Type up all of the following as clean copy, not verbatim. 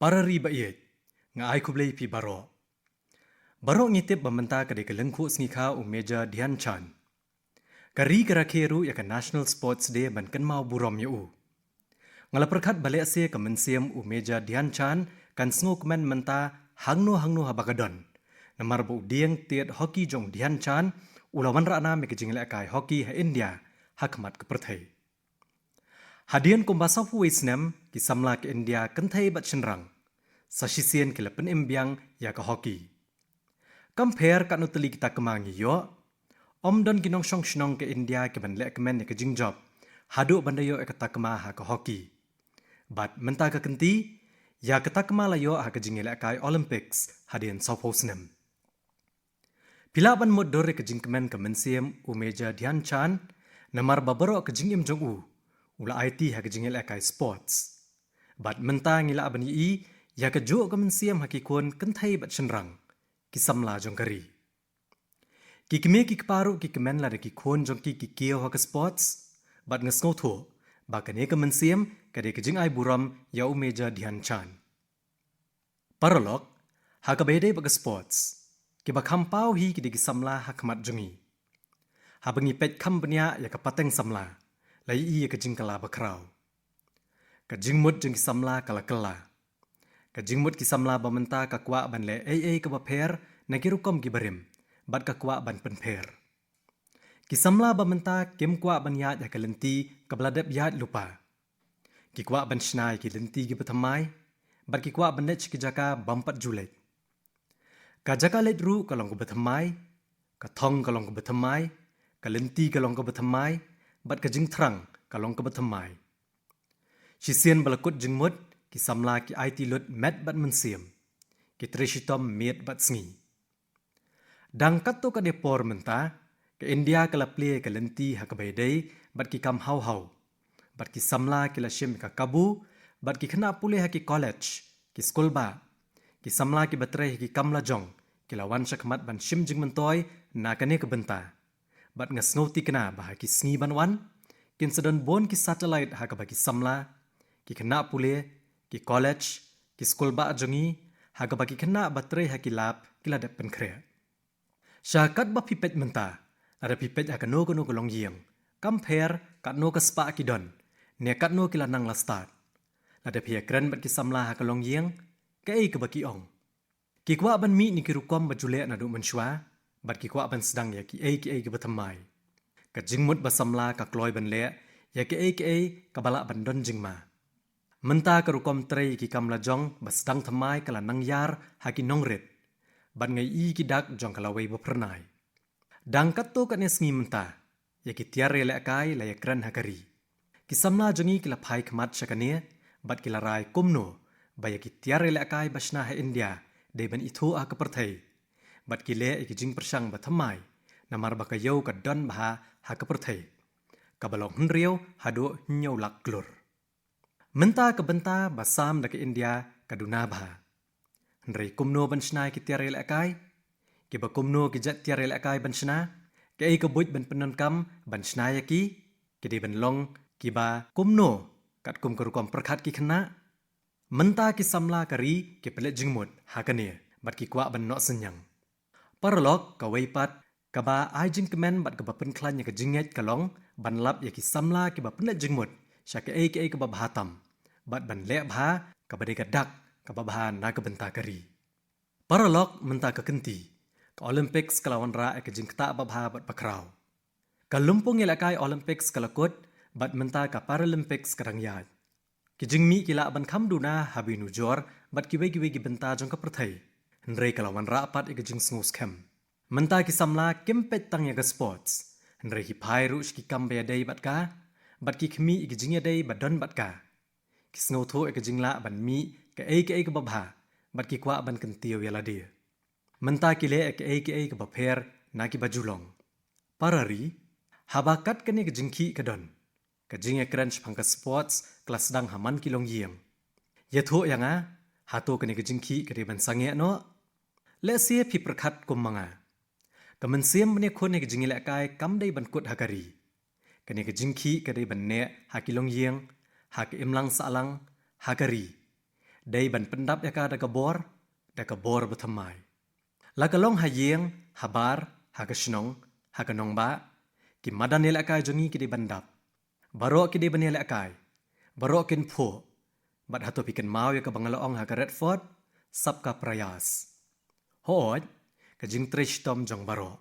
Parari bait ngai kublei pi baro ngitip bamenta kade kelengku sngiha meja Dhyan Chand kari kerakheru ya National Sports Day ban kan mau burom yu ngala perkhat bale ase kemensiam meja Dhyan Chand kan snuk men menta hangno habagadon namar bu dieng tiet hoki jong Dhyan Chand ulawan rana me kejingle kai hoki ha India hakmat ke perthai hadian kumbasafu wisnam ki samla ke India kenthai bat chenrang sasisian ke lepen imbyang ya ke hoki compare kan utali kita kemangi yo don kinong shong shnong ke India ke ban le kemen ke jingjob hadu bandayo e kata kema ha ke hoki bat menta ke kenti ya kata kema la yo ha ke jingile kai Olympics hadian soposnem pilaban mod dore ke jingkemen ke mensiam meja Dhyan Chand namar babaro ke jingim jong ula IT ha ke jingile kai sports bat menta ngila abani i ya ke jo ke mensiam hakikon kenthai bat chenrang ki samla jong kari ki keme ki paru ki kemen la ki khon jong ki kio ha ke sports bat ngesngo tho ba kane ke mensiam kade ke jing ai buram ya meja Dhyan Chand paralog ha ke bede ba ke sports ki ba khampau hi ki de ki samla hakmat jongi ha bangi pet khambnya ya ke pateng samla lai i ya ke jing kala ba krau ka jing mut jing ki samla kala ka jingmut ki samla bamenta ka kwa ban le ai ka ba pher na ki rukom ki barim bat ka kwa ban pen pher ki samla bamenta kem kwa ban ya ka lenti ka bladap ya lupa ki kwa ban shnai ki lenti ki pathamai bat ki kwa ban nech ki jaka bampat julet ka jaka let ru ka long ko pathamai ka thong ka long ko pathamai ka lenti ka long ko pathamai bat ka jing thrang ka long ko pathamai shisien balakut jingmut ki samla ki IT lut met bat mensiam ki treshitom met bat sngi dang katto ka de por menta ke India kala play ka lenti ha ka baydai bat ki kam hau bat ki samla ki la shim ka kabu bat ki khna pule ha ki college ki school ba ki samla ki batre ki kamla jong ki la wan shakmat ban shim jing mentoy na kane ka benta bat ngasngoti kana ba ki sngi ban wan kin sedon bon ki satellite ha ka ba ki samla ki khna pule ki college ki school ba jongi haga bagi kena batre haki lap kila de penkre syakat ba pipet menta ada pipet aka no golong yeng compare kat no ka spa ki don ne kat no kila nang la start ada pia kren bat ki samla haka long yeng ka ei ka baki ong ki kwa ban mi ni ki rukom bajule na du menshwa bat ki kwa ban sedang ya ki ei ka bathamai ka jingmut ba samla ka kloy ban le ya ki ei ka bala ban don jingma menta ka rukom trei ki kamla jong basdang thamai kala nangyar haki nongret ban ngai i ki dak jong kala wei bapernai dang katto ka ne sngi menta ya ki tiare le kai la ya kran hakari ki samla jongi kila phai khmat shakane bat kila rai kumno ba ya ki tiare le kai basna ha India de ban ithu a ka perthai bat ki le ki jing persang ba thamai namar ba ka yau ka don ba ha ka perthai ka balong hnriu hado nyau lak klur menta ke benta basam dak India kaduna ba nrei kumno ban snai ki tiare le kai ki ba kumno ki jat tiare le kai ban sna ke ei ka buj ban penon kam ban snai ki de ban long ki ba kumno kat kum kar kom prakhat ki khna menta ki samla kari ki pele jingmut hakane bat ki kwa ban no senyang paralog ka weipat ka ba ai jing kemen bat ka ba pen khlan ya ka jinget ka long ban lap ya ki samla ki ba pen jingmut sha ke ei ka ba bhatam bat ban le bha ka bade ka dak ka ba bha na ka benta kari paralog menta ka kenti ka Olympics kalawan ra ka jingta ba bha bat pakrau ka lumpung ila kai Olympics kalakut bat menta ka Paralympics karangyat ki jingmi kila ban kham duna habinu jor bat ki wei ki benta jong ka prathai nrei kalawan ra pat ka jing sngus khem menta ki samla kempet tang ya ka sports nrei hi phai ru ki kambe dei bat ka bat ki khmi ki jingya dei bat don bat ka ki sngo tho ka jingla ban mi ka ei ka ba bha bat ki kwa ban kentio ya la de menta ki le ka ei ka ba pher na ki ba julong parari habakat ka ne ka jingki ka don ka jing ya crunch phang ka sports class dang haman ki long yem ye tho yanga ha to ka ne ka jingki ka de ban sange no le se phi prakhat kum manga ka man sem ne khon ne ka jingila kai kam dei ban kut hakari ka ne ka jingki ka de ban ne ha ki long yeng ha ki imlang salang hakari Day ban pendap yaka da kabor bethamai. Lakalong hayeng, habar, hagashnong, haganong ba, ki madan nila akai jongi ki di bandap. Barok ki di banila akai, barok kin po, bat hato pikan mau yaka bangalaong haka Redford, sabka prayas. Hood, kajing trish tom jong barok.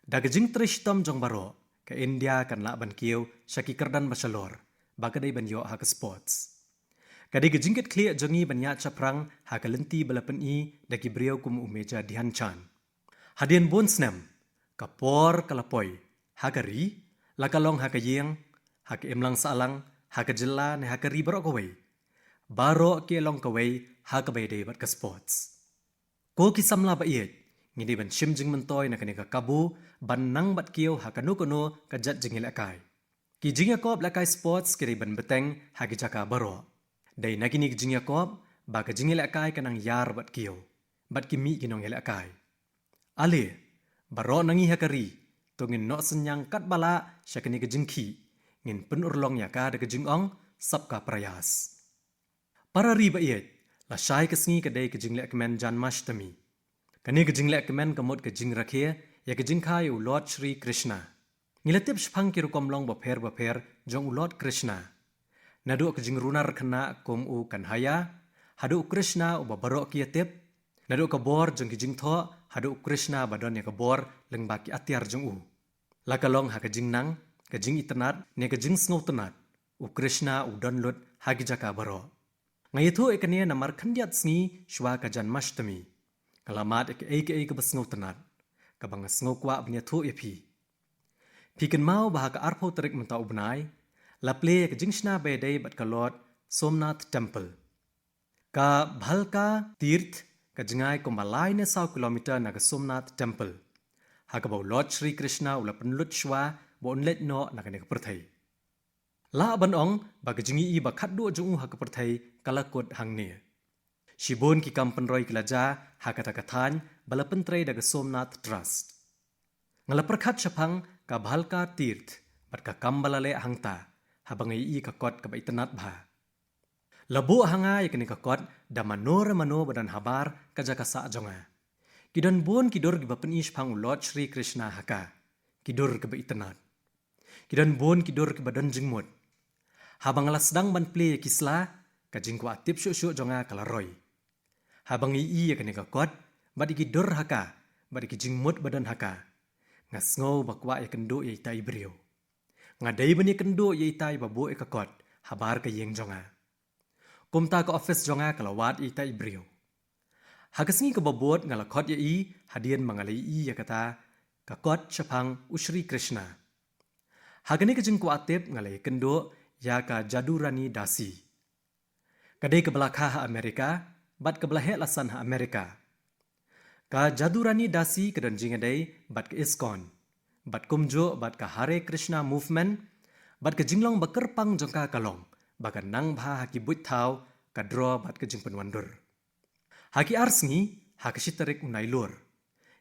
Da kajing trish tom jong barok, ka India kan la ban kiyo, syaki kerdan basalor, baka day ban yo haka sports. Kadi kejingkit kliat jongi banyak caprang haka lenti balapan i daki beliau kum umeja Dhyanchan. Hadian bon snem, kapor kalapoi, haka ri, lakalong haka yeng, haka imlang saalang, haka jela ne haka ri barok kawai. Barok ke long kawai haka bayday bat ka sports. Ko kisamla ba iet, ngidi ban shimjing mentoy na kanika kabu, ban nang bat kiyo haka nukono kajat jingil akai. Ki jing Yakob lakai sports kiri ban beteng haki jaka barok. Day nagini kajing Yakob, ba kajing akai kanang yar bat kiyo, bat kimi kinong akai. Ale, baro nangi hakari, to ngin no senyang kat bala syakani kajing ki, ngin penurlong yaka da kajing ong, sabka prayas. Para riba iet, la syai kesngi kadai kajing kemen Janmashtami. Kani kajing kemen kamut kajing rakhia, ya kajing kai u Lord Shri Krishna. Ngilatip shpang kirukom long baper jong u Lord Krishna. Nadu kajing runar kena kum u kanhaya, hadu Krishna u babarok kiatip, nadu kabor jong kajing tho, hadu Krishna badon ya kabor leng baki atiar jong u. Lakalong ha kajing nang, kajing itanat, ne kajing sngaw tanat, u Krishna u donlut hagi jaka baro. Ngayito ikania namar kandiat sngi shwa ka Janmashtami. Kalamat ike ka basngaw tanat, kabang sngaw kwa banyatho ipi. Pikan mau bahaka arpo tarik mentau benai, laple ka jingshna beday bat ka Lord Somnath Temple. Ka bhalka tirth ka jingay kumbalay na 100 kilometer na ka Somnath Temple. Haka baw Lord Shri Krishna ula penlut shwa bo unlet no na kanika perthai. La banong ba ka jingi i ba khatdo jung haka perthai kalakot hangne. Shibon ki kampenroy kilaja haka takathan bala pentrei da ka Somnath Trust. Ngala perkhat syapang ka bhalka tirth bat ka kambalale hangta. Habang i kakot ka baitanat bha. Labo hanga yakni kakot da mano badan habar kaja kasa jonga. Kidon bon kidor giba penish pang Lord Shri Krishna haka. Kidor ka baitanat. Kidon bon kidor ka badan jingmut. Habang alas sedang ban play kisla kajing kwa tip syuk jonga kalaroy. Habang i yakni kakot badi kidor haka badi kijingmut badan haka. Ngasngo bakwa yakendo yaitai brio. Ngadai bani kendo yaitai babo ikakot habar ka yeng jonga. Kumta ka office jonga kalawat yaitai brio. Hagasngi ka babot ngalakot yai hadian mangalai yakata kakot syapang Ushri Krishna. Hagani ka jingko atip ngalai kendo yaka Jadurani Dasi. Kadai ka belakah ha Amerika bat ka belahe lasan ha Amerika. Ka Jadurani Dasi kadan jingadai bat ka ISKCON. Bat kumjo bat ka Hare Krishna movement, bat ka jinglong bakerpang jongka kalong, baka nang bha haki buit thau, ka draw bat ka jing penwandur. Haki arsngi, haki shitarik unailur.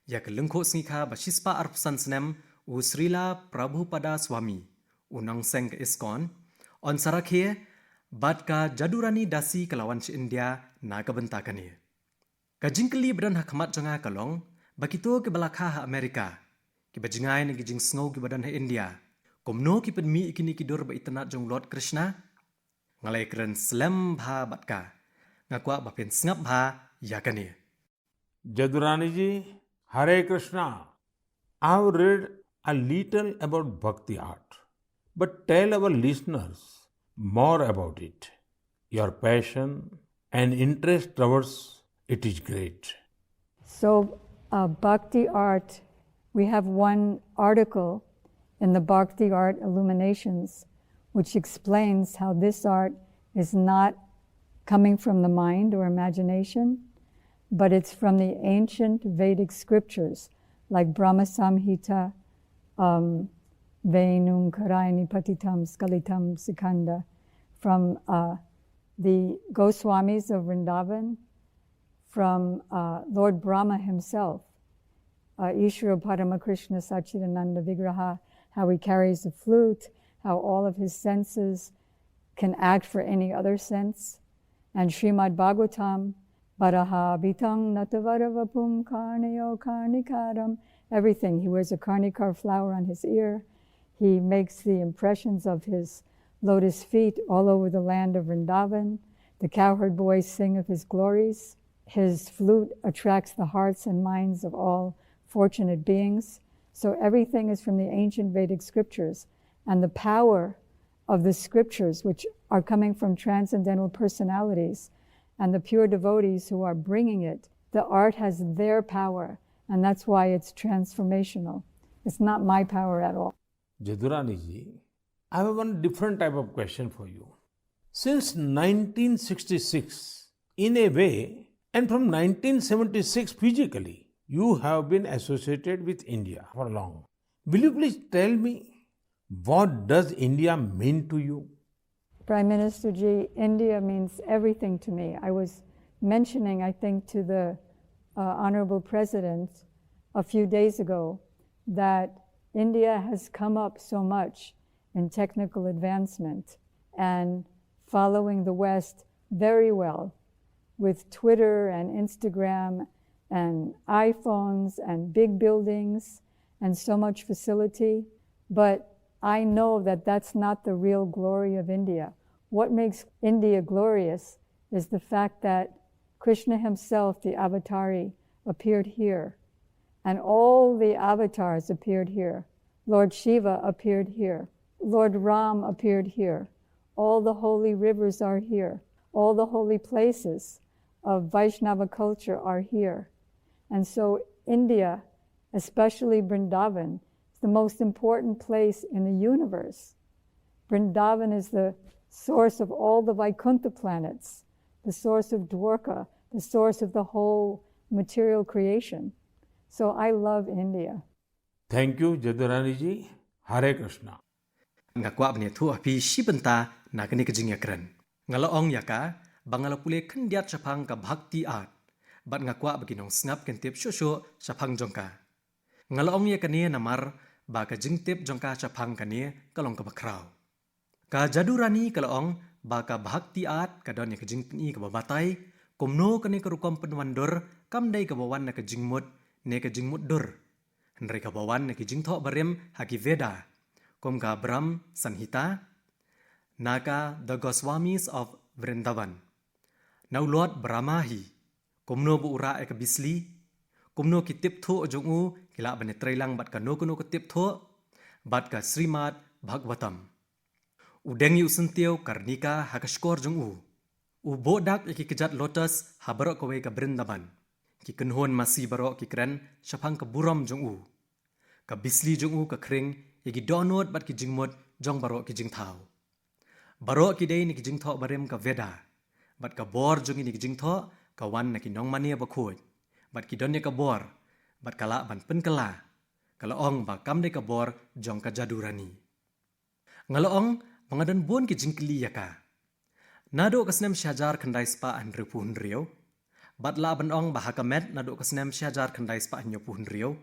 Ya ka lengko sngi ka bashispa arpsan snem u Srila Prabhupada Swami, unang seng ka ISKCON, on sarakhe, bat ka Jadurani Dasi kalawan si India na kabentakani. Ka jingkeli badan hakamat jonga kalong, bakito ke balakha ha Amerika, ki bajingay na gijing sngaw ki badan ha India. Kumno ki padmi ikini kidor ba itanat jong Lord Krishna? Ngalay keren slam bha batka. Ngakwa bapin sngap bha yakani. Jadurani ji, Hare Krishna. I have read a little about Bhakti art, but tell our listeners more about it. Your passion and interest towards it is great. So, Bhakti art, we have one article in the Bhakti Art Illuminations, which explains how this art is not coming from the mind or imagination, but it's from the ancient Vedic scriptures, like Brahma Samhita, Venum Karaini Patitam Skalitam Sikanda, from the Goswamis of Vrindavan, from Lord Brahma himself, Ishvara Paramakrishna Sachidananda Vigraha, how he carries the flute, how all of his senses can act for any other sense, and Srimad Bhagavatam, Baraha Bitang Natavaravapum Karnayo Karnikaram, everything. He wears a karnikar flower on his ear. He makes the impressions of his lotus feet all over the land of Vrindavan. The cowherd boys sing of his glories. His flute attracts the hearts and minds of all fortunate beings. So everything is from the ancient Vedic scriptures. And the power of the scriptures, which are coming from transcendental personalities, and the pure devotees who are bringing it, the art has their power, and that's why it's transformational. It's not my power at all. Jadurani ji, I have one different type of question for you. Since 1966, in a way, and from 1976 physically, you have been associated with India for long. Will you please tell me, what does India mean to you? Prime Minister Ji, India means everything to me. I was mentioning, I think, to the Honorable President a few days ago that India has come up so much in technical advancement and following the West very well with Twitter and Instagram and iPhones and big buildings and so much facility. But I know that that's not the real glory of India. What makes India glorious is the fact that Krishna himself, the Avatari, appeared here. And all the avatars appeared here. Lord Shiva appeared here. Lord Ram appeared here. All the holy rivers are here. All the holy places of Vaishnava culture are here. And so India, especially Vrindavan, is the most important place in the universe. Vrindavan is the source of all the Vaikuntha planets, the source of Dwarka, the source of the whole material creation. So I love India. Thank you, Jadurani ji. Hare Krishna. Ngakwa bne thu api shibanta nakani kajing yakran. Ngalaong yaka bangala pule kendiat chapang ka bhakti art. Bat ngakwa baginong snap kentip shosho chapang jongka. Ngalaong yakane namar ba ka jingtip jongka chapang kane kalong ka bakraw. Ka Jadurani kalaong ba ka bhakti art ka don yakajing pni ka babatay komno kane karukom penwandor kamdai ka bawan na kajing mut ne kajing mut dur. Henry ka bawan na kajing tho barim haki Veda. Kom ka Brahm Sanhita, Naka the Goswamis of Vrindavan. Now Lord Brahmahi, kumno bu ura ek bisli, kumno ki tip tho jongu kila bane trailang bat ka no kuno ko tip tho, bat ka Srimad Bhagavatam. Udengi usentio karnika hakashkor jongu. Bodak ki kejat lotus habarok kowe ka Vrindavan. Ki kenhon masih barok ki kren syapang ka buram jongu. Ka bisli jongu ka kring Yagi donot bat ki jingmot jong barok ki jing thau. Barok ki day ni ki jing tho barem ka Veda. Bat ka bor jong ni ki jing tho ka wan na ki nong mania ba khoj. Bat ki donnya ka bor. Bat kala ban pen kala. Kala ong ba kam de ka bor jong ka Jadurani. Ngalaong pangadan bon ki jing kli yaka. Nado kasnem syajar khandai spa an repun rio. Bat la ban ong ba hakamet nado kasnem syajar khandai spa an nyopun rio.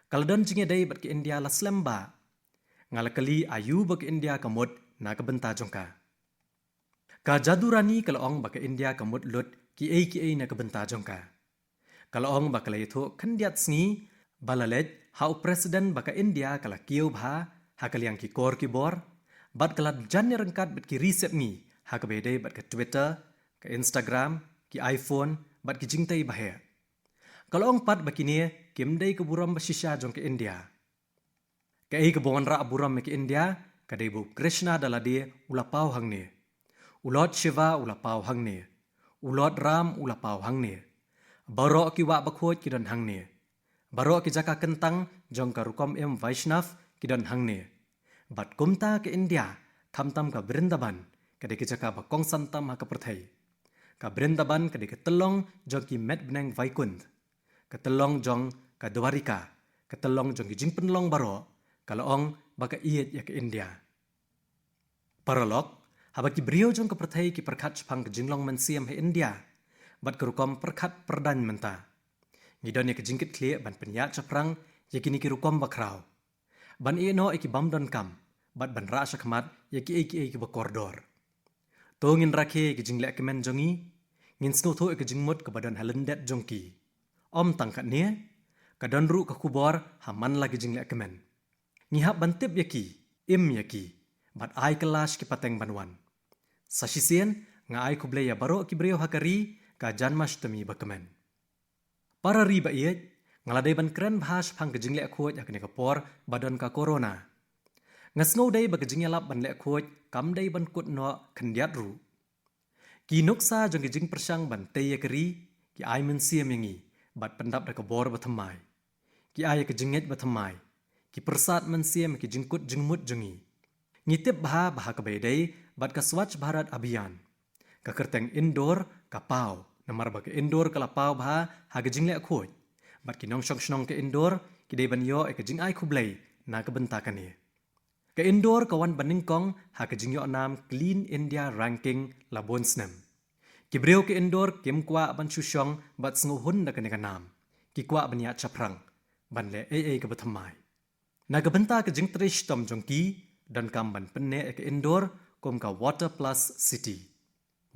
Kaladon jinge day bat ki India la slemba. Ngalakali ayu bak India kamut na kabenta jongka. Ka Jadurani kalaong baka India kamut lut ki ay na kabenta jongka. Kalaong baka layto kandiat sngi balalet hau presiden baka India kala kiyo bha hakaliang ki kor ki bor bat kala jannya rengkat bat ki reset ngi hakabede bat ka Twitter ka Instagram ki iPhone bat ki jingtai bahaya. Kalaong pat bakini kimdai ke buram basisya jong ke India. Kai kebongan ra buram ke India kadai bu Krishna dalade ulapau hangne. Ulot Shiva ulapau hangne. Ulot Ram ulapau hangne. Barok ki wa bakhoj ki don hangne. Barok ki jaka kentang jong ka rukom Vaishnav ki don hangne. Bat kumta ke India kamtam ka Vrindavan kadai ki jaka bakong santam ha ka perthai. Ka Vrindavan kadai ke telong jong ki met benang Vaikunt. Ka telong jong ka Dwarika. Ka telong jong ki jing penlong barok. Kalaong baka iet ya ke India. Paralog, habaki brio jong keperthai ki perkat chapang ke jinglong mensiam he India. Bat kerukom perkat perdan menta. Ngidon ya ke jingkit kli ban penyat chaprang ya kini ki rukom bakraw. Ban no iki bamdon kam. Bat ban ra syakmat ya ki bakordor. Tongin rakhe ki jinglek kemen jongi ngin snow tho ke jingmut ke badan halendet jongki om tangkat nia kadon ru ke kubor haman lagi jingle kemen ngihap bantip yaki im yaki bat ai kelas ki pateng banwan sasisien nga ai kuble ya baro ki breo hakari ka janmashtami bakemen para riba iet ngaladai ban kren bhash phang ke jingle khoj akne ka por badan ka corona ngasno dai ba ke jingle lap ban le khoj kam dai ban kut no khandiat ru ki noksa jong ki jing persang ban te yakari ki ai men siam yangi bat pendap da ka bor bathamai ki ai ke jinget bathamai ki persat men siam ki jingkut jingmut jongi ngitip bha ka bedai bat ka swachh bharat abhiyan ka kerteng indoor ka pau namar ba ke indoor kala pau bha ha ke jingle khoj bat ki nong shong ke indoor ki dei ban yo ke jing ai khublei na ka benta kane ke indoor kawan baning kong ha ke jingyo nam Clean India Ranking labon snem ki breu ke indoor kim kwa ban chushong bat sngu hun da kane ka nam ki kwa ban ya chaprang ban le ke bathamai na ka benta ke jing trish tom jongki dan kam ban penne ke indoor kom ka Water Plus City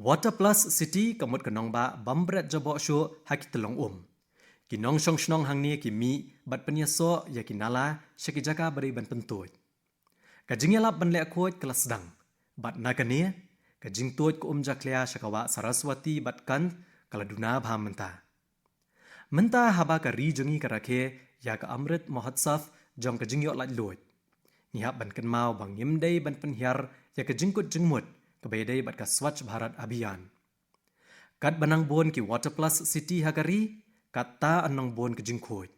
Water Plus City kamut ka nong ba bambret jabo sho ha ki telong ki nong shong shnong hang ni ki mi bat penya so ya ki nala shaki jaka bari ban pentuj ka jingelap ban le khoj kelas dang bat nakane ka jingtuj ko jaklia shakawa Saraswati bat kan kala duna bha menta haba ka ri jongi ka rakhe ya ka amrit mahotsav jong ka jingyo lat loj ni hab ban kan mau bang yim dei ban penhyar ya ka jingkut jingmut ka be dei bat ka swachh bharat abhiyan kat banang bon ki Water Plus City hakari kata anong bon ka jingkhoj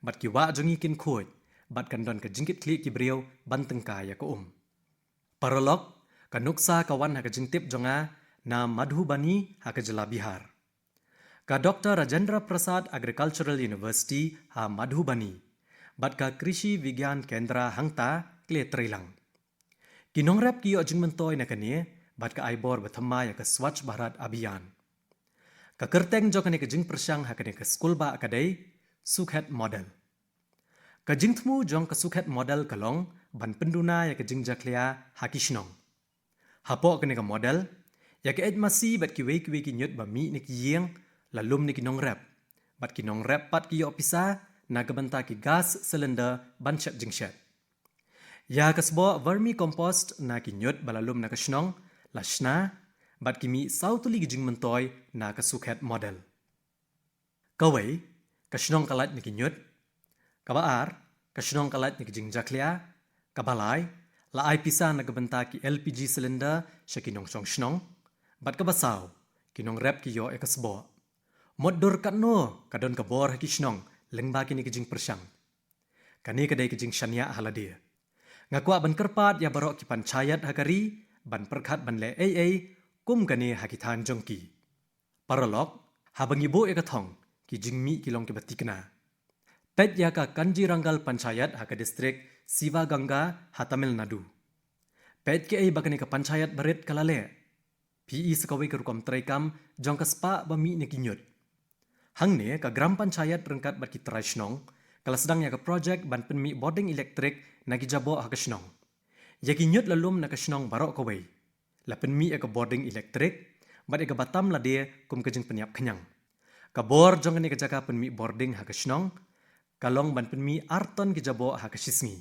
bat ki wa jongi kin khoj bat kan don ka jingkit kli ki breu ban tengka ya ko paralog ka nuksa kawan ha ka jingtip jonga na Madhubani ha ka jela Bihar ka Dr. Rajendra Prasad Agricultural University ha Madhubani bat ka Krishi Vigyan Kendra hangta kle trilang kinong rap ki yo jingmentoy na kane bat ka aibor bathama ya ka Swachh Bharat Abhiyan ka kerteng jo kane ka jing persang ha kane ka school ba akadai Sukhet model ka jingthmu jong ka Sukhet model kalong ban penduna ya ka jing jaklia hakishnong hapo kane ka model ya ka edmasi bat ki wei ki nyut ba mi ni ki yeng lalum ni ki nong rap bat ki nong rap pat ki yo pisa na ka banta ki gas cylinder ban chat jingshat ya ka sbo vermi compost na ki nyut balalum na ka shnong lashna bat ki mi sautuli ki jing mentoy na ka Sukhet model kawai ka shnong kalat ni ki nyut kabaar ka shnong kalat ni ki jing jaklia kabalai la ai pisa na ka banta ki LPG cylinder shakinong song shnong bat ka basaw kinong rap ki yo e ka sbo moddor katno kadon ka bor ha ki shnong lengba ki ni ki jing persang kani ka dei ki jing shania haladia ngakwa ban kerpat ya barok ki panchayat hakari ban perkhat ban le kum kane hakithan jongki paralog habangi bo e ka thong ki jingmi ki long ki batikna pet ya ka Kanji Rangal Panchayat ha ka district Siva Ganga ha Tamil Nadu pet ke ai bakane ka panchayat baret kalale PE sakawi ka rukom traikam jong ka spa ba mi ne ki nyut hangne ka gram panchayat rengkat bat ki traishnong kala sedang ya ka project ban penmi boarding electric nagi jabo ha ka shnong ya ki nyut lalum na ka shnong barok ka wei la penmi ya ka boarding electric bat ya ka batam la de kum ka jing penyap kenyang ka bor jong ne ka jaka penmi boarding ha ka shnong kalong ban penmi arton ki jabo ha ka shisngi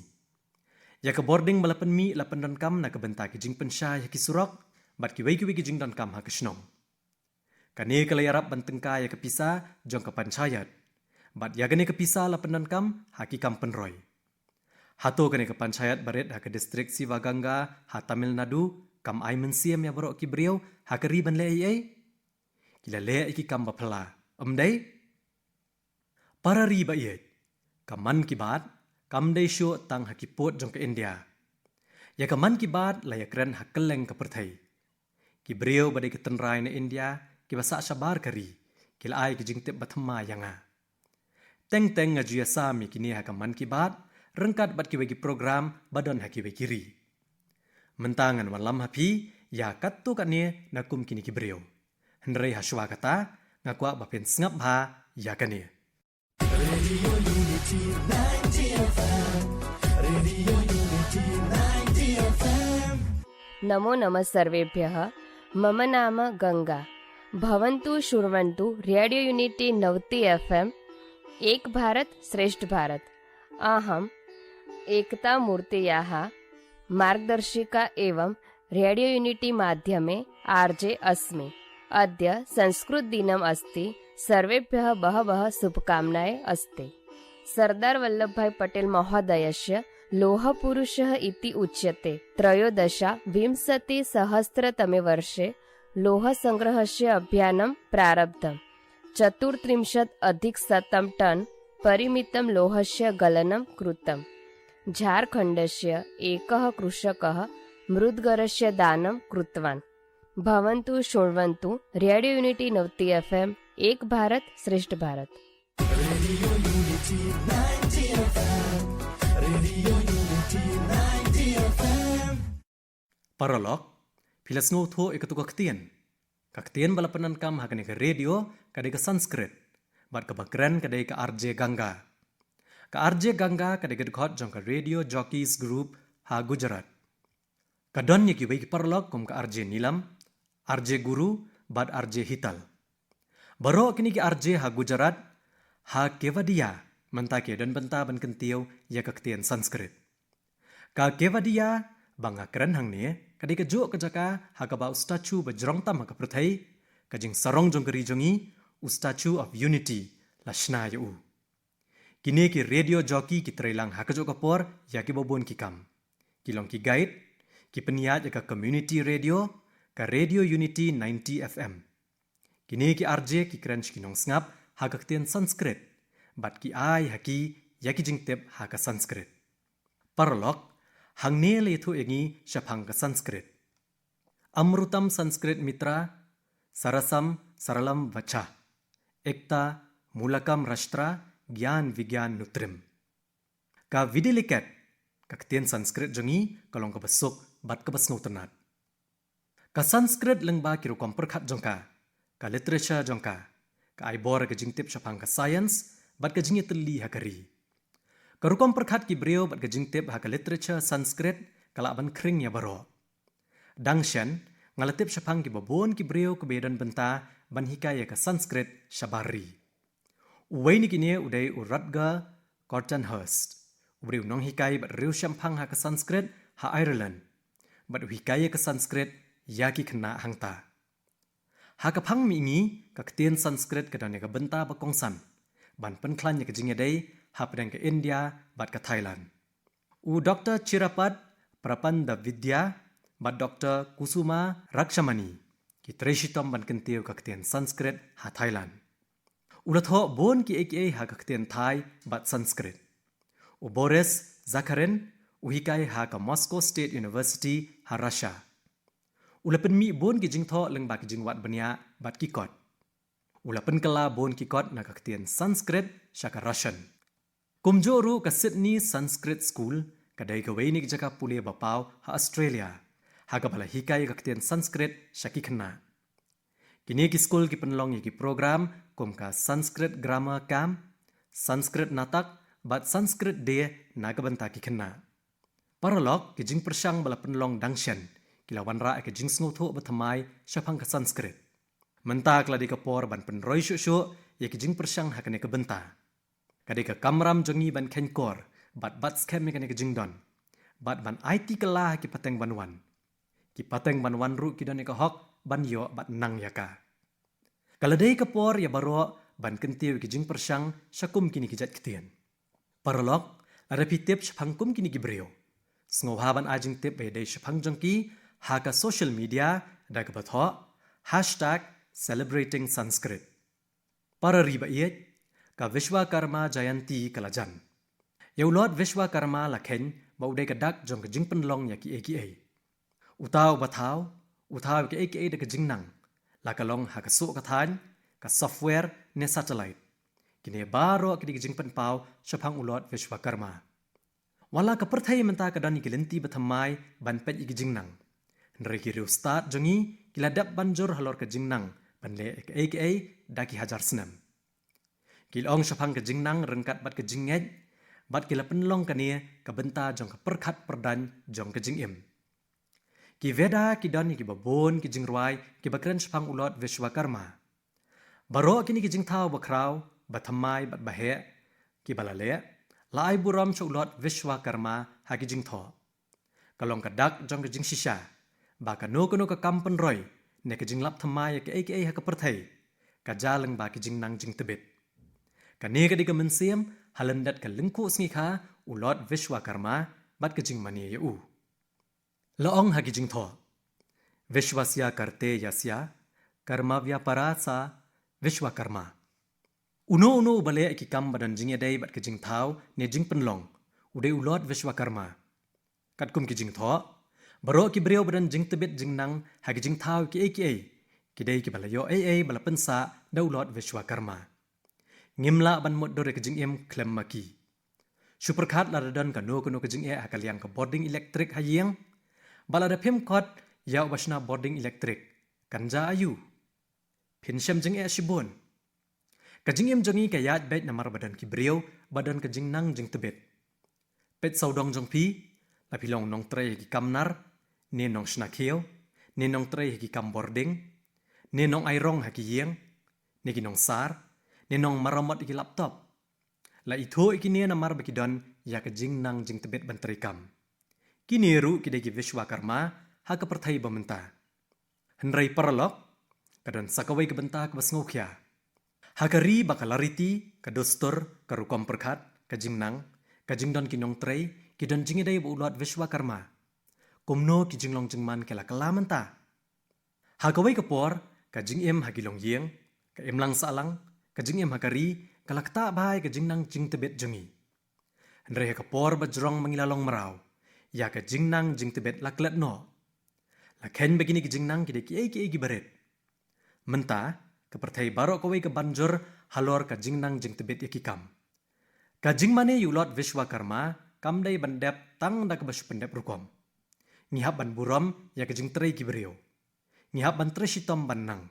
ya ka boarding bala penmi la pendon kam na ka benta ki jing pensha ya ki surok bat ki wei ki jing don kam ha ka shnong kane kala yarap ban tengka ya ka pisa jong ka panchayat bat ya gane ka pisa la pendon kam ha ki kam penroy hato kane ka panchayat baret ha ka district Siva Ganga ha Tamil Nadu kam ai mensiam ya barok ki breu ha ka riban le kila le ki kam ba phla dai para riba kaman ki bat kam dei sho tang hakipot jong ka India ya kaman ki bat la ya kren hakeleng ka perthai ki breu badai ka tenrai na India ki basa shabar kari kila ai ki jingtip bathma yanga teng ngajia sami kini ha kaman ki bat rengkat bat ki wegi program badon ha ki wegi ri mentangan walam hapi ya kattu kane nakum kini ki breu hendrei haswa kata ngakwa bapen sngap ha ya kane Radio Unity 90 FM Radio Unity 90 FM नमो नमः सर्वेभ्यः मम नाम गंगा भवन्तु शृण्वन्तु radio unity 90 FM एक भारत श्रेष्ठ भारत। अहम् एकता मूर्तयाः मार्गदर्शिका एवं रेडियो यूनिटी माध्यमे आर्जे अस्मि। अद्य संस्कृत दिनम् अस्ति। सर्वेभ्यः बहवः शुभकामनाः अस्ति। सरदार वल्लभभाई पटेल महोदयस्य लोहपुरुषः इति उच्यते। 13विंशतिसहस्रतमे वर्षे लोहसङ्ग्रहस्य अभियानं प्रारब्धम्। 34 टन् परिमितं लोहस्य गलनं कृतम्। झारखण्डस्य एकः कृषकः मृद्गरस्य दानं कृतवान्। भवन्तु शृण्वन्तु रेडियो यूनिटी 90 FM एक भारत श्रेष्ठ Bharat. Paralog, pilas ngotho ikatu kaktian. Kaktian balapanan kam hakane ke radio kadai ke Sanskrit. Bat ke bakran kadai ke RJ Ganga. Ke RJ Ganga kadai ke dekhot jong ke Radio Jockeys Group ha Gujarat. Kadon ye ki wei ki paralog kum ke RJ Nilam, RJ Guru, bat RJ Hital. Baro kini ki RJ ha Gujarat ha Kevadia mentake dan benta ban kentiau ya kaktian Sanskrit. Ka Kevadia bang akran hang ni kadai ke juk ke jaka ha ka ba statue bajrong tam ha ka prathai ka jing sarong jong keri jongi statue of unity lashna yu. Kini ki radio jockey ki trailang ha ka juk kapor ya ki bobon ki kam. Kilong ki guide ki penyiar ya ka community radio ka radio unity 90 FM. Kini ki RJ ki krench ki nong ngap ha ka ktian Sanskrit bat ki ai ha ki ya ki jing tep ha ka Sanskrit. Paralog hang ne le thu engi shapang ka Sanskrit. Amrutam Sanskrit Mitra Sarasam Saralam Vacha Ekta Mulakam Rashtra Gyan Vigyan Nutrim. Ka vidilikat kaktian Sanskrit jongi kalong ka besuk bat ka basnau tenat. Ka Sanskrit lengba kiru komperkhat jongka ka literature jongka ka aibor ka jingtip shapang ka science bat ka jingi teli hakari. Karukom perkhat ki brio bat ka jingtip ha ka literature Sanskrit kala ban kring ya baro. Dangshan ngalatip shapang ki babon ki brio ke bedan benta ban hikaya ka Sanskrit Shabari. Uway ni kini uday Uradga Cortenhurst. Ubriu nong hikaya bat riu shampang ha ka Sanskrit ha Ireland. Bat hikaya ka Sanskrit yaki kena hangta. Ha ka pang mingi ka ketien Sanskrit ka dan ka benta ba kongsan. Ban penklan ya ka jingya day ha pedang ke India bat ke Thailand. U Dr. Chirapat Prapanda Vidya bat Dr. Kusuma Rakshamani ki treshitom ban kentiu ka ketien Sanskrit ha Thailand. U latho bon ki aka ha ka ketien Thai bat Sanskrit. U Boris Zakharin u hikai ha ka Moscow State University ha Russia. U lapen mi bon ki jingtho leng ba ki jingwat bania bat kikot. U lapen kala bon kikot na ka ketien Sanskrit shaka Russian. Kumjoru ka Sydney Sanskrit School kadai ka weinik jaka pule bapau ha Australia. Ha ka bala hikai ka ketien Sanskrit shaki khna. Kini ki school ki penlong ki program kum ka Sanskrit Grammar Camp, Sanskrit Natak bat Sanskrit Day na ka banta ki khna. Paralog ki jing persang bala penlong dangshan kilawan ra ka jing sngo tho bathamai shapang ka Sanskrit. Menta kla di ka por ban penroi shu ye ki jing persang ha ka benta. Kadai ka kamram jongi ban kenkor bat scam me ka jingdon. Bat ban IT kala ki pateng banwan. Ki pateng banwan ru ki don ka hok ban yo bat nang yaka. Kaladai ka por ya baro ban kentiu ki jing persang syakum kini ki jat ketien. Paralog arapi tip syapangkum kini ki brio. Sngoha ban ajing tip be dai syapang jongki ha ka social media da ka batho #celebrating Sanskrit. Para riba iet ka Vishwakarma Jayanti kalajan. Yaulot Vishwakarma lakhen baudai ka dak jong ka jing penlong ya ki aka. Utaw bathaw utaw ka aka da ka jingnang la ka long ha ka su ka than ka software ne satellite. Kini baro ki jing penpau syapang ulot Vishwakarma. Wala ka perthai menta ka dani kilenti bathamai ban pet igi jingnang. Nri ki riu start jongi kiladap banjur halor ka jingnang banle ka aka daki hajar senam. Kilong syapang ke jingnang rengkat bat ke jingej bat kila penlong kania ka benta jong ka perkhat perdan jong ke jingim. ki veda ki don ki babon ki jingruai ki bakran spang ulot Vishwakarma. Baro kini ki jingtau bakrau bathamai bat bahe ki balale lai buram ulot Vishwakarma ha ki jingtho. Kalong kadak jong ki jing shisha ba kano ka kampen roy ne ki jinglap thamai ki ai ha ka perthai ka jalang ba ki jingnang jing tebet. Kani ka di ka mensiam halendat ka lengku sngi ulot Vishwakarma bat ka jing mani ya u. Laong ha ki jing tho. Vishwasya karte yasya karma vyaparasa Vishwakarma. Uno bale ki kam badan jing edai bat ka jing thau ne jing penlong ude ulot Vishwakarma. Kat kum ki jing tho baro ki breu badan jing tebet jing nang ha ki jing thau ki ai ki dei ki balayo ai bala pensa da ulot Vishwakarma. Ngimla ban mod dore ki jing klem maki. Superkat la dadan kano ka jing hakaliang ka boarding electric hayeng bala da phem kot yaw basna boarding electric kanja ayu pinshem jing shibon ka jing jongi ka yat bet namar badan ki breu badan ka jing nang jing tebet pet saudong jong pi la pilong nong tre ki kamnar ne nong snakhieu ne nong tre ki kam boarding ne nong airong ha ki yeng ne ki nong sar ne nong maramot ki laptop la itho ikini namar bakidon ya ka jing nang jing tebet bantrikam kini ru ki deki Vishwakarma ha ka perthai bamenta henrai paralok kadon sakawai ka benta ka basngokya hakari bakalariti ka dostor ka rukom perkhat ka jing nang ka jing don kinong trei ki don jing dei ulot Vishwakarma komno ki jing long jing man kala kalamenta hakawai ka por ka jing hagilong yeng ka lang salang ka jing hakari kalakta bai ka jing nang jing tebet jongi henrai ka por bajrong mangilalong marau ya ka jingnang jing tebet laklet no. La ken begini ki jingnang ki deki ki baret. Menta ka perthai baro kawai ka banjur halor ka jingnang jing tebet ki kam. Ka jingmane yulot Vishwakarma kam dai bandep tang da ka basu pendep rukom. Ngihap ban buram ya ka jing trei ki bereu. Ngihap ban treshitom bannang.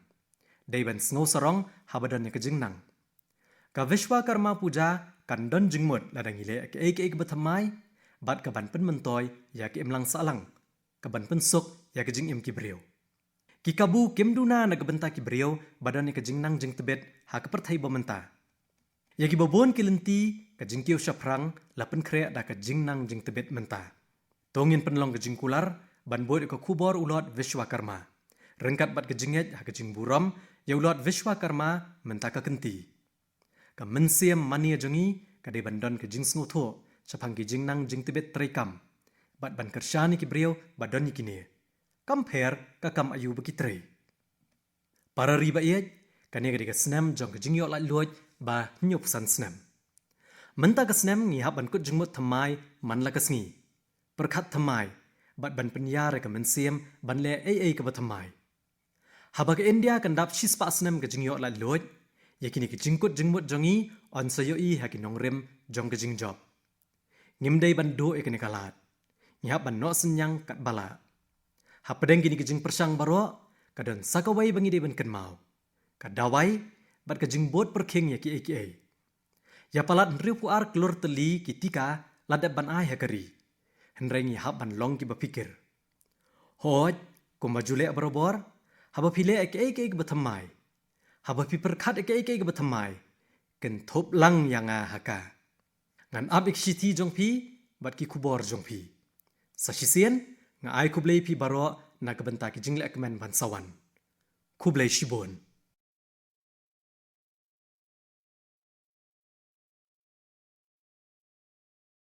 Dai ban snow sarong habadan ya ka jingnang. Ka Vishwakarma puja kan don jingmut ladang ile ki bathamai bat ka ban pen mentoy ya ki lang salang ka ban pen sok ya ka jing ki breu ki kabu kemduna na ka benta ki breu badan ka jing nang jing tebet ha ka perthai bomenta ya ki bobon ki lenti ka jing kiu shaprang la pen kre da ka jing nang jing tebet menta tongin penlong ka jing kular ban bod ka kubor ulot Vishwakarma rengkat bat ka jinget ha ka jing buram ya ulot Vishwakarma menta ka kenti ka mensiam mani jongi ka de bandon ka jing snutho sapang ki jing nang jing tebet trikam bat ban kershani ki breu badon kini compare ka kam ayu baki trei para riba ye kani ga snam jong ka jing yo la loj ba nyup san snam menta ka snam ngi haban kut jingmut thamai man la ka sngi perkhat thamai bat ban penya re ka mensiam ban le ai ka bathamai haba ka India kan dap shispa snam ka jing yo la loj yakini ki jingkut jingmut jongi on sayo I ha ki nongrem jong ka jing job ngimdai bando ekene kalat ngihap ban no senyang kat bala hapadeng gini kejing persang baro kadon sakawai bangi de ban kenmau kadawai bat kejing bot perking ya ki ya palat nriu puar kelur teli kitika ladat ban ai hakari henrei ngihap ban long ki bapikir hoj kumbajule barobor haba pile ki bathamai haba piperkhat ki bathamai ken thop lang yanga haka ngan ab ikshiti jongpi bat ki kubor jongpi sasisien nga ai kublei pi baro na kabenta ki jingle ekmen ban sawan kublei shibon